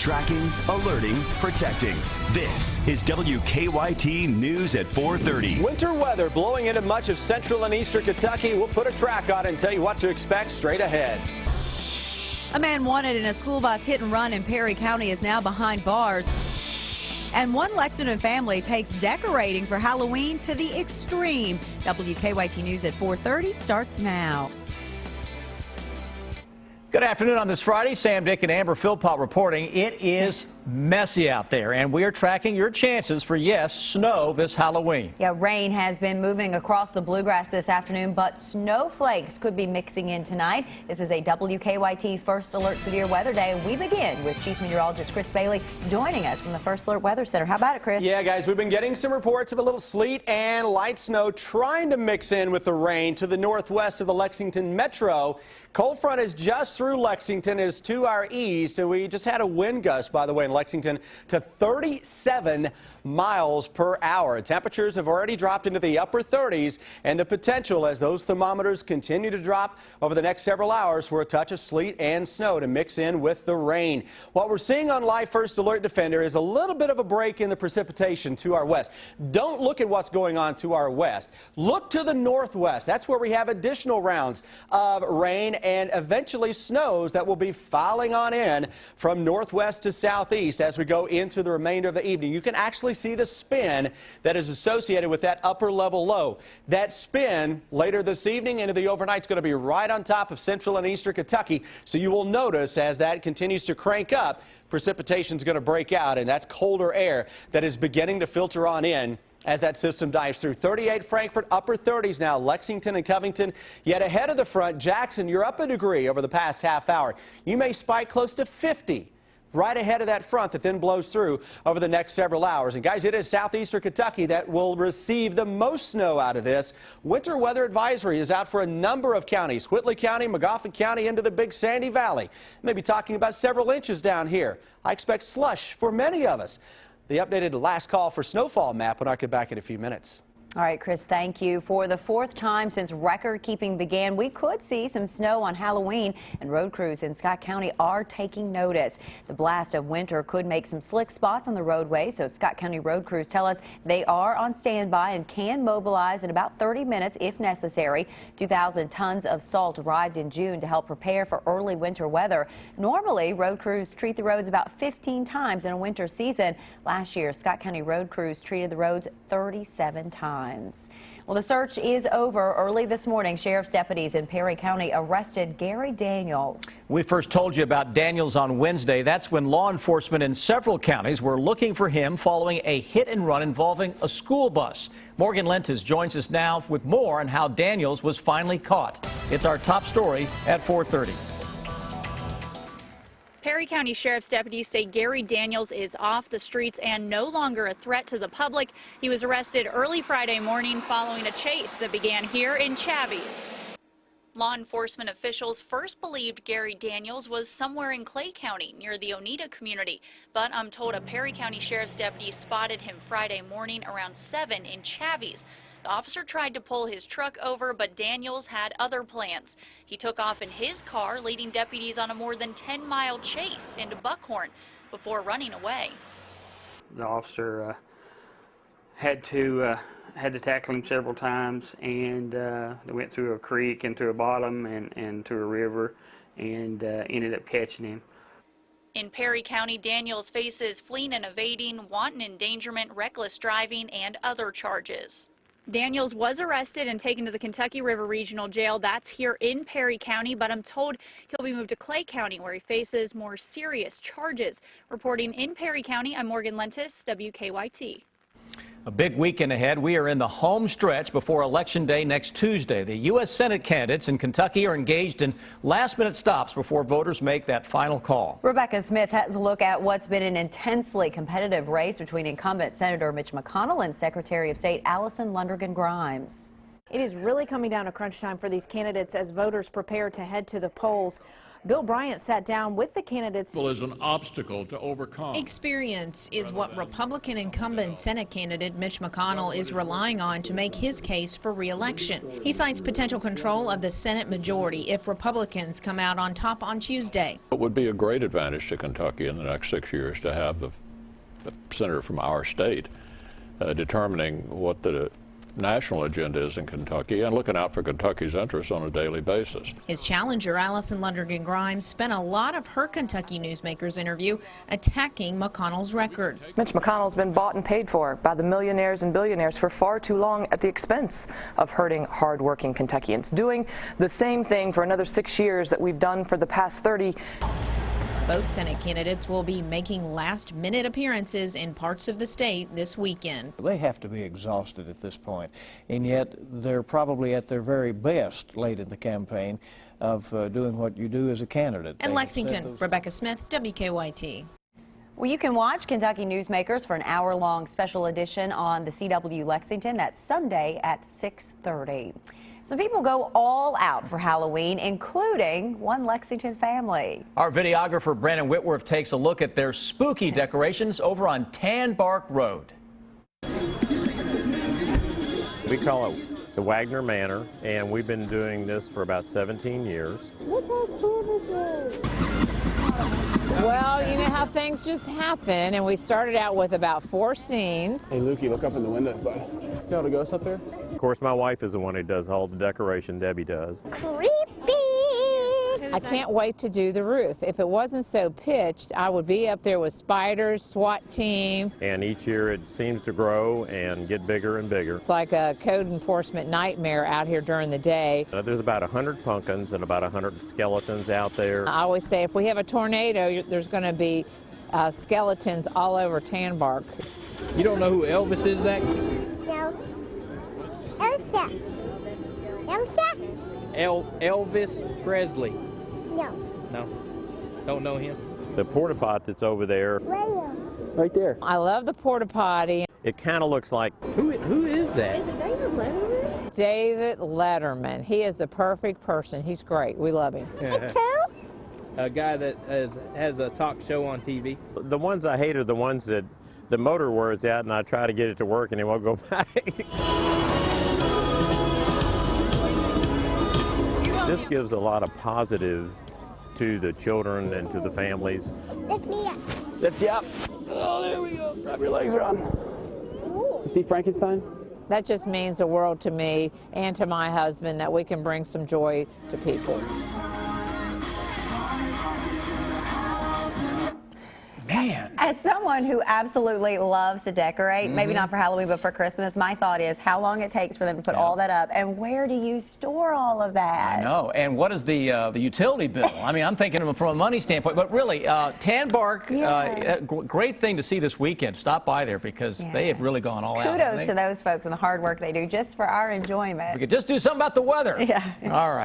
Tracking, alerting, protecting. This is WKYT News at 4:30. Winter weather blowing into much of central and eastern Kentucky. We'll put a track on it and tell you what to expect straight ahead. A man wanted in a school bus hit and run in Perry County is now behind bars. And one Lexington family takes decorating for Halloween to the extreme. WKYT News at 4:30 starts now. Good afternoon on this Friday. Sam, Dick, and Amber Philpott reporting. It is messy out there, and we are tracking your chances for, yes, snow this Halloween. Yeah, rain has been moving across the bluegrass this afternoon, but snowflakes could be mixing in tonight. This is a WKYT First Alert Severe Weather Day, and we begin with Chief Meteorologist Chris Bailey joining us from the First Alert Weather Center. How about it, Chris? Yeah, guys, we've been getting some reports of a little sleet and light snow trying to mix in with the rain to the northwest of the Lexington metro. Cold front is just through Lexington, is to our east, and we just had a wind gust, by the way, in Lexington to 37 miles per hour. Temperatures have already dropped into the upper 30s, and the potential as those thermometers continue to drop over the next several hours for a touch of sleet and snow to mix in with the rain. What we're seeing on Live First Alert Defender is a little bit of a break in the precipitation to our west. Don't look at what's going on to our west. Look to the northwest. That's where we have additional rounds of rain and eventually snows that will be filing on in from northwest to southeast as we go into the remainder of the evening. You can actually see the spin that is associated with that upper level low. That spin later this evening into the overnight is going to be right on top of central and eastern Kentucky. So you will notice as that continues to crank up, precipitation is going to break out, and that's colder air that is beginning to filter on in as that system dives through. 38 Frankfort, upper 30s now. Lexington and Covington yet ahead of the front. Jackson, you're up a degree over the past half hour. You may spike close to 50 right ahead of that front that then blows through over the next several hours. And guys, it is southeastern Kentucky that will receive the most snow out of this. Winter weather advisory is out for a number of counties. Whitley County, Magoffin County into the Big Sandy Valley. Maybe talking about several inches down here. I expect slush for many of us. The updated last call for snowfall map when I get back in a few minutes. All right, Chris, thank you. For the fourth time since record keeping began, we could see some snow on Halloween, and road crews in Scott County are taking notice. The blast of winter could make some slick spots on the roadway, so Scott County road crews tell us they are on standby and can mobilize in about 30 minutes if necessary. 2,000 tons of salt arrived in June to help prepare for early winter weather. Normally, road crews treat the roads about 15 times in a winter season. Last year, Scott County road crews treated the roads 37 times. Well, the search is over. Early this morning, sheriff's deputies in Perry County arrested Gary Daniels. We first told you about Daniels on Wednesday. That's when law enforcement in several counties were looking for him following a hit and run involving a school bus. Morgan Lentis joins us now with more on how Daniels was finally caught. It's our top story at 4:30. Perry County Sheriff's deputies say Gary Daniels is off the streets and no longer a threat to the public. He was arrested early Friday morning following a chase that began here in Chavies. Law enforcement officials first believed Gary Daniels was somewhere in Clay County near the Oneida community, but I'm told a Perry County Sheriff's deputy spotted him Friday morning around 7 in Chavies. The officer tried to pull his truck over, but Daniels had other plans. He took off in his car, leading deputies on a more than 10-mile chase into Buckhorn before running away. The officer had to tackle him several times, and they went through a creek and through a bottom and to a river, and ended up catching him. In Perry County, Daniels faces fleeing and evading, wanton endangerment, reckless driving, and other charges. Daniels was arrested and taken to the Kentucky River Regional Jail. That's here in Perry County, but I'm told he'll be moved to Clay County, where he faces more serious charges. Reporting in Perry County, I'm Morgan Lentis, WKYT. A big weekend ahead. We are in the home stretch before Election Day next Tuesday. The U.S. Senate candidates in Kentucky are engaged in last-minute stops before voters make that final call. Rebecca Smith has a look at what's been an intensely competitive race between incumbent Senator Mitch McConnell and Secretary of State Allison Lundergan Grimes. It is really coming down to crunch time for these candidates as voters prepare to head to the polls. Bill Bryant sat down with the candidates. Is an obstacle to overcome. Experience is what Republican incumbent Senate candidate Mitch McConnell is relying on to make his case for re-election. He cites potential control of the Senate majority if Republicans come out on top on Tuesday. It would be a great advantage to Kentucky in the next 6 years to have the senator from our state determining what the national agenda is in Kentucky and looking out for Kentucky's interests on a daily basis. His challenger, Allison Lundergan Grimes, spent a lot of her Kentucky Newsmakers interview attacking McConnell's record. Mitch McConnell's been bought and paid for by the millionaires and billionaires for far too long at the expense of hurting hardworking Kentuckians, doing the same thing for another 6 years that we've done for the past 30. Both Senate candidates will be making last-minute appearances in parts of the state this weekend. They have to be exhausted at this point, and yet they're probably at their very best late in the campaign of doing what you do as a candidate. In Lexington, Rebecca Smith, WKYT. Well, you can watch Kentucky Newsmakers for an hour-long special edition on the CW Lexington. That's Sunday at 6:30. Some people go all out for Halloween, including one Lexington family. Our videographer Brandon Whitworth takes a look at their spooky decorations over on Tan Bark Road. We call it the Wagner Manor, and we've been doing this for about 17 years. Well, you know how things just happen, and we started out with about 4 scenes. Hey, Lukey, look up in the windows, bud. See all the ghosts up there? Of course, my wife is the one who does all the decoration. Debbie does. Creepy! I can't wait to do the roof. If it wasn't so pitched, I would be up there with spiders, SWAT team. And each year it seems to grow and get bigger and bigger. It's like a code enforcement nightmare out here during the day. There's about 100 pumpkins and about 100 skeletons out there. I always say if we have a tornado, there's going to be skeletons all over Tan Bark. You don't know who Elvis is, Zach? No. Elsa. Elsa? Elvis Presley. No. No. Don't know him. The porta pot that's over there. Right there. I love the porta potty. It kind of looks like. Who is that? Is it David Letterman? David Letterman. He is the perfect person. He's great. We love him. It's who? A guy that has a talk show on TV. The ones I hate are the ones that the motor wears out and I try to get it to work and it won't go back. This gives a lot of positive to the children and to the families. Lift me up. Lift you up. Oh, there we go. Wrap your legs around. You see Frankenstein? That just means the world to me and to my husband that we can bring some joy to people. Man. As someone who absolutely loves to decorate, maybe not for Halloween, but for Christmas, my thought is how long it takes for them to put all that up, and where do you store all of that? I know. And what is the utility bill? I mean, I'm thinking from a money standpoint, but really, Tan Bark, great thing to see this weekend. Stop by there because they have really gone all out. Kudos to those folks and the hard work they do just for our enjoyment. We could just do something about the weather. Yeah. All right.